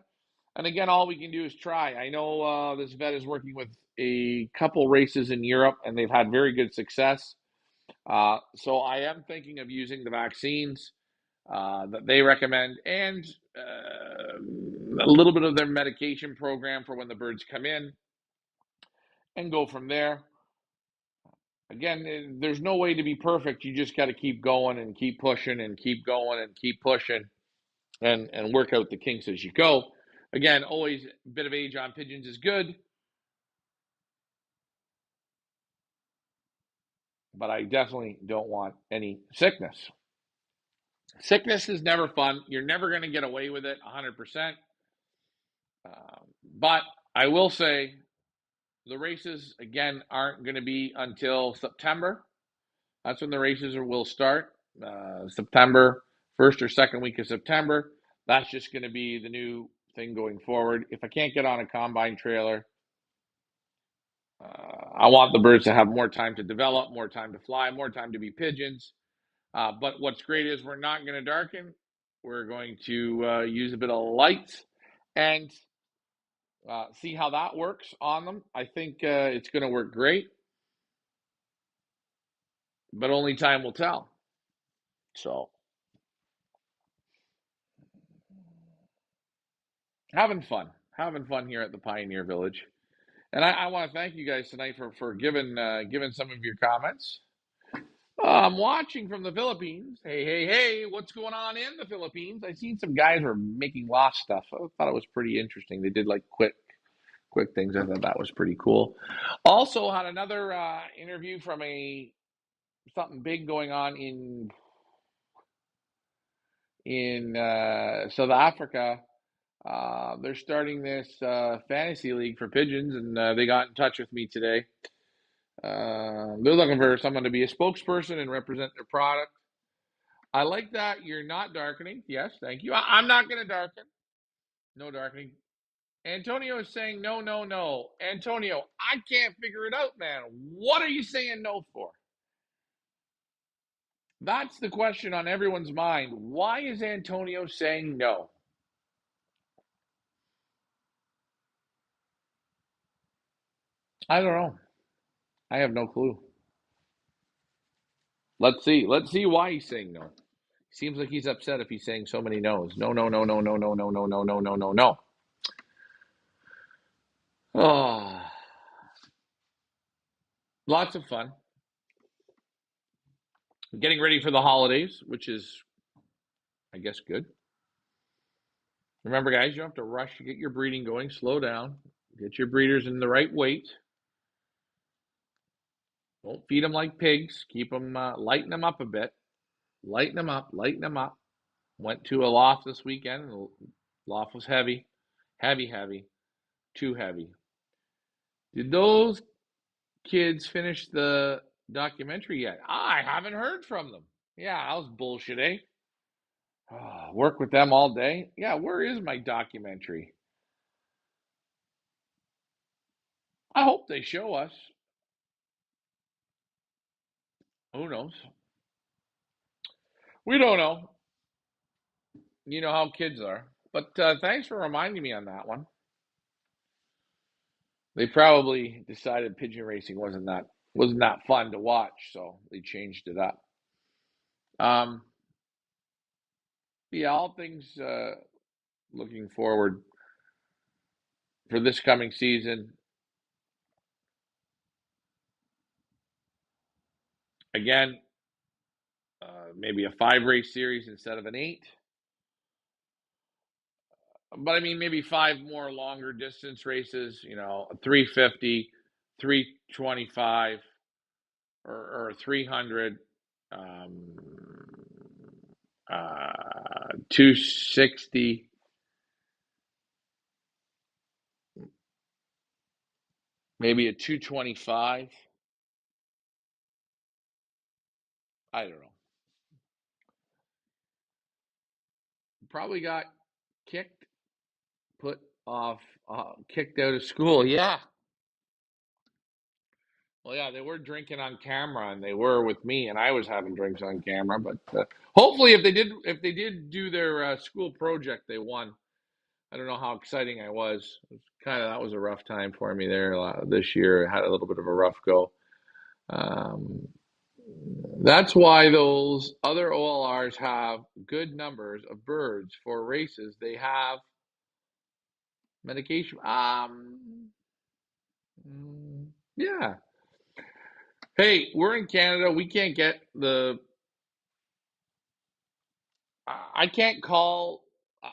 And again, all we can do is try. I know this vet is working with a couple races in Europe, and they've had very good success. So I am thinking of using the vaccines that they recommend and a little bit of their medication program for when the birds come in and go from there. Again, there's no way to be perfect. You just got to keep going and keep pushing and keep going and keep pushing and work out the kinks as you go. Again, always a bit of age on pigeons is good, but I definitely don't want any sickness. Sickness is never fun. You're never going to get away with it 100%. But I will say the races, again, aren't going to be until September. That's when the races will start. September, first or second week of September. That's just going to be the new thing going forward. If I can't get on a combine trailer, I want the birds to have more time to develop, more time to fly, more time to be pigeons. But what's great is we're not going to darken. We're going to use a bit of light and see how that works on them. I think it's going to work great, but only time will tell. So, having fun here at the Pioneer Village. And I want to thank you guys tonight for giving some of your comments. I'm watching from the Philippines. Hey, hey, hey, what's going on in the Philippines? I seen some guys were making loft stuff. I thought it was pretty interesting. They did like quick things. I thought that was pretty cool. Also had another interview from a something big going on in South Africa. They're starting this fantasy league for pigeons, and they got in touch with me today. They're looking for someone to be a spokesperson and represent their product. I like that you're not darkening. Yes, thank you. I'm not going to darken. No darkening. Antonio is saying no, no, no. Antonio, I can't figure it out, man. What are you saying no for? That's the question on everyone's mind. Why is Antonio saying no? I don't know. I have no clue. Let's see. Let's see why he's saying no. Seems like he's upset if he's saying so many no's. No, no, no, no, no, no, no, no, no, no, no, no, no. Oh, lots of fun. Getting ready for the holidays, which is, I guess, good. Remember, guys, you don't have to rush to get your breeding going. Slow down. Get your breeders in the right weight. Don't feed them like pigs. Keep them, lighten them up a bit. Lighten them up. Lighten them up. Went to a loft this weekend, and the loft was heavy. Heavy, heavy. Too heavy. Did those kids finish the documentary yet? I haven't heard from them. Yeah, that was bullshit, eh? Oh, work with them all day? Yeah, where is my documentary? I hope they show us. Who knows? We don't know. You know how kids are. But thanks for reminding me on that one. They probably decided pigeon racing wasn't that fun to watch, so they changed it up. Um, yeah, all things looking forward for this coming season. Again, maybe a 5 race series instead of an 8. But I mean, maybe 5 more longer distance races. A 350. 325 or 300, 260, maybe a 225. I don't know. Probably got kicked, put off, kicked out of school. Yeah. Well, yeah, they were drinking on camera, and they were with me, and I was having drinks on camera. But hopefully, if they did do their school project, they won. I don't know how exciting I was. That was a rough time for me there this year. I had a little bit of a rough go. Um, that's why those other OLRs have good numbers of birds for races. They have medication. Yeah. Hey, we're in Canada. We can't get the. I can't call.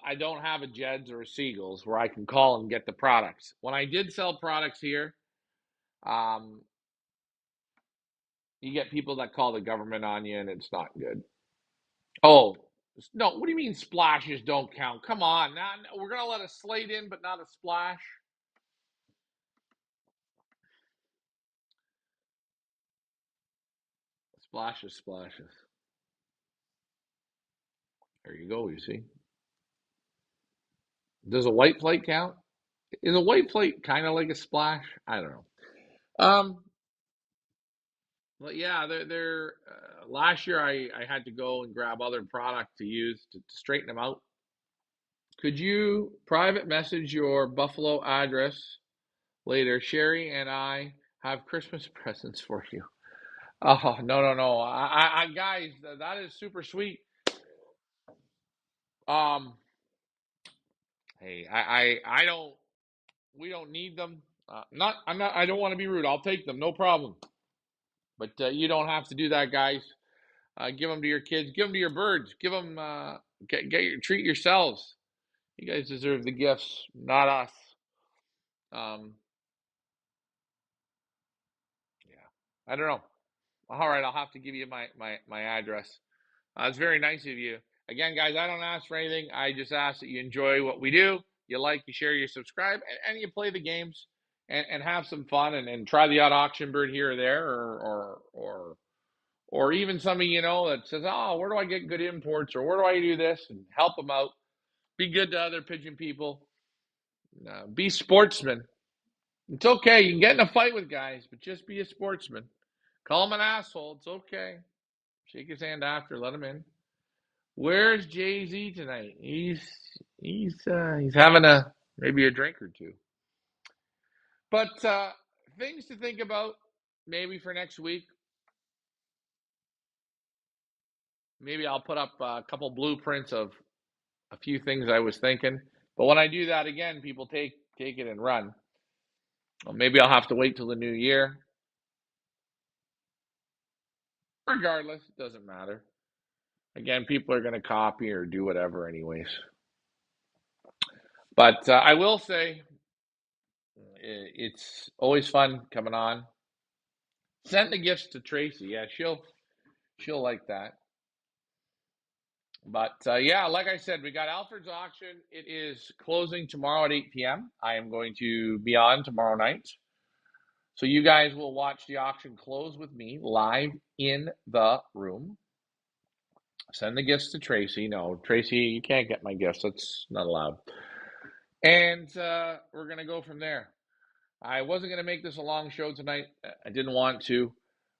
I don't have a Jed's or a Seagulls where I can call and get the products. When I did sell products here, um, you get people that call the government on you, and it's not good. Oh, no. What do you mean splashes don't count? Come on. Now, we're going to let a slate in, but not a splash. Splashes, splashes. There you go, you see. Does a white plate count? Is a white plate kind of like a splash? I don't know. But yeah, they're last year I had to go and grab other product to use to straighten them out. Could you private message your Buffalo address later? Sherry and I have Christmas presents for you. Oh, no, no, no. Guys, that is super sweet. Um, hey, I don't, we don't need them. I don't want to be rude. I'll take them, no problem. But you don't have to do that, guys. Give them to your kids. Give them to your birds. Give them, treat yourselves. You guys deserve the gifts, not us. Um, yeah, I don't know. All right, I'll have to give you my address. It's very nice of you. Again, guys, I don't ask for anything. I just ask that you enjoy what we do. You like, you share, you subscribe, and you play the games and have some fun and try the odd auction bird here or there, or even somebody that says, "Oh, where do I get good imports?" or "Where do I do this?" and help them out. Be good to other pigeon people. Be sportsmen. It's okay. You can get in a fight with guys, but just be a sportsman. Call him an asshole. It's okay. Shake his hand after. Let him in. Where's Jay-Z tonight? He's having maybe a drink or two. But things to think about maybe for next week. Maybe I'll put up a couple blueprints of a few things I was thinking. But when I do that again, people take it and run. Well, maybe I'll have to wait till the new year. Regardless, it doesn't matter. Again, people are going to copy or do whatever, anyways. But I will say, it's always fun coming on. Send the gifts to Tracy. Yeah, she'll like that. But yeah, like I said, we got Alfred's auction. It is closing tomorrow at 8 p.m. I am going to be on tomorrow night. So you guys will watch the auction close with me live in the room. Send the gifts to Tracy. No, Tracy, you can't get my gifts. That's not allowed. And we're going to go from there. I wasn't going to make this a long show tonight. I didn't want to,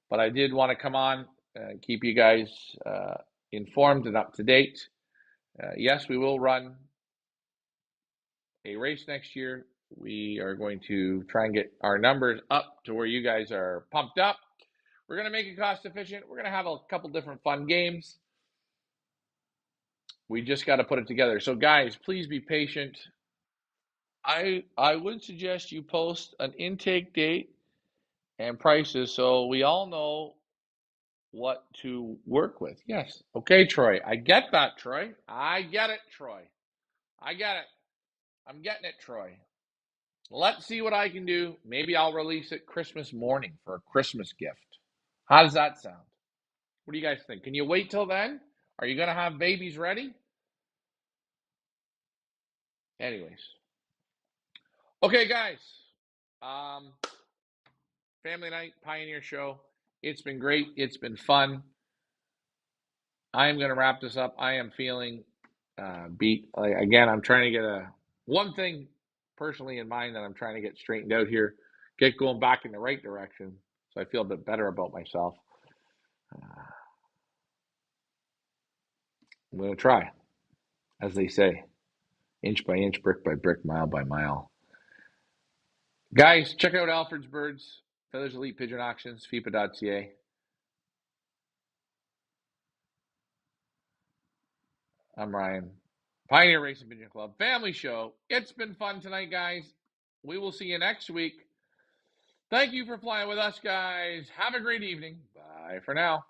but I did want to come on and keep you guys informed and up to date. Yes, we will run a race next year. We are going to try and get our numbers up to where you guys are pumped up. We're going to make it cost efficient. We're going to have a couple different fun games. We just got to put it together. So guys, please be patient. I would suggest you post an intake date and prices so we all know what to work with. Yes. Okay, Troy. I get that, Troy. I get it, Troy. I get it. I'm getting it, Troy. Let's see what I can do. Maybe I'll release it Christmas morning for a Christmas gift. How does that sound? What do you guys think? Can you wait till then? Are you going to have babies ready? Anyways. Okay, guys. Um, Family Night Pioneer Show. It's been great. It's been fun. I am going to wrap this up. I am feeling beat. Again, I'm trying to get one thing personally in mind that I'm trying to get straightened out here, get going back in the right direction, so I feel a bit better about myself. I'm going to try, as they say, inch by inch, brick by brick, mile by mile. Guys, check out Alfred's Birds, Feathers Elite Pigeon Auctions, FIPA.ca. I'm Ryan. Pioneer Racing Pigeon Club Family Show. It's been fun tonight, guys. We will see you next week. Thank you for flying with us, guys. Have a great evening. Bye for now.